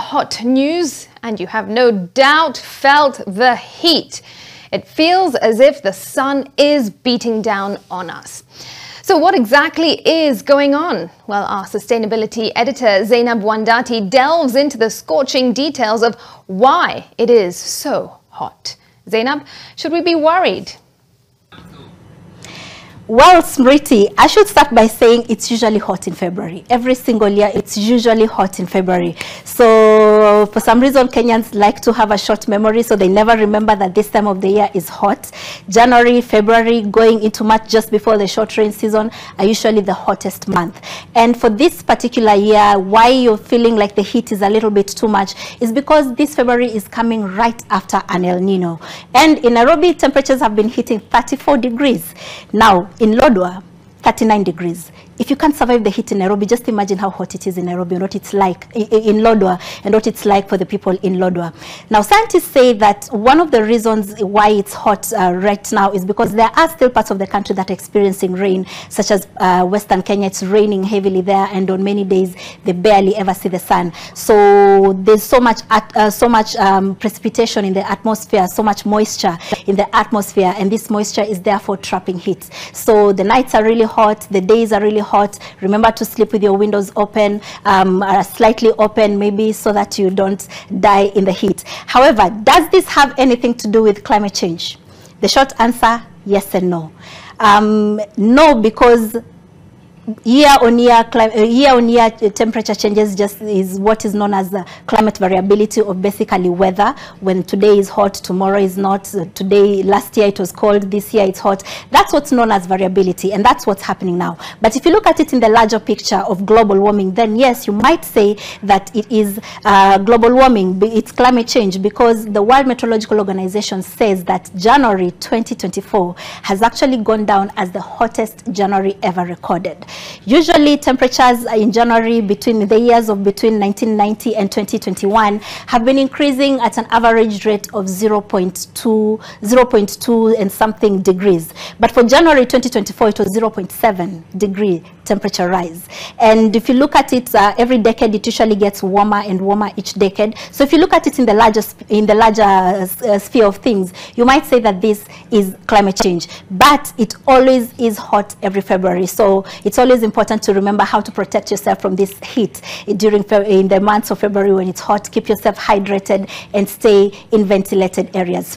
hot news, and you have no doubt felt the heat. It feels as if the sun is beating down on us. So what exactly is going on? Well, our sustainability editor Zainab Wandati delves into the scorching details of why it is so hot. Zainab, should we be worried? Well, Smriti, I should start by saying it's usually hot in February. Every single year, it's usually hot in February. So for some reason, Kenyans like to have a short memory, so they never remember that this time of the year is hot. January, February, going into March just before the short rain season are usually the hottest month. And for this particular year, why you're feeling like the heat is a little bit too much is because this February is coming right after an El Nino. And in Nairobi, temperatures have been hitting 34 degrees. Now, in Lodwar, 39 degrees. If you can't survive the heat in Nairobi, just imagine how hot it is in Nairobi and what it's like in Lodwar and what it's like for the people in Lodwar. Now, scientists say that one of the reasons why it's hot right now is because there are still parts of the country that are experiencing rain, such as Western Kenya. It's raining heavily there, and on many days they barely ever see the sun. So there's so much precipitation in the atmosphere, so much moisture in the atmosphere, and this moisture is therefore trapping heat. So the nights are really hot, the days are really hot. Remember to sleep with your windows open, slightly open maybe, so that you don't die in the heat. However, does this have anything to do with climate change? The short answer, yes and no. No, because year on year temperature changes just is what is known as the climate variability, of basically weather. When today is hot, tomorrow is not. Today, last year it was cold, this year it's hot. That's what's known as variability, and that's what's happening now. But if you look at it in the larger picture of global warming, then yes, you might say that it is global warming, it's climate change, because the World Meteorological Organization says that January 2024 has actually gone down as the hottest January ever recorded. Usually temperatures in January between the years of between 1990 and 2021 have been increasing at an average rate of 0.2 and something degrees. But for January 2024, it was 0.7 degree temperature rise. And if you look at it, every decade it usually gets warmer and warmer each decade. So if you look at it in the larger sphere of things, you might say that this is climate change. But it always is hot every February. So it's always important to remember how to protect yourself from this heat in the months of February when it's hot. Keep yourself hydrated and stay in ventilated areas.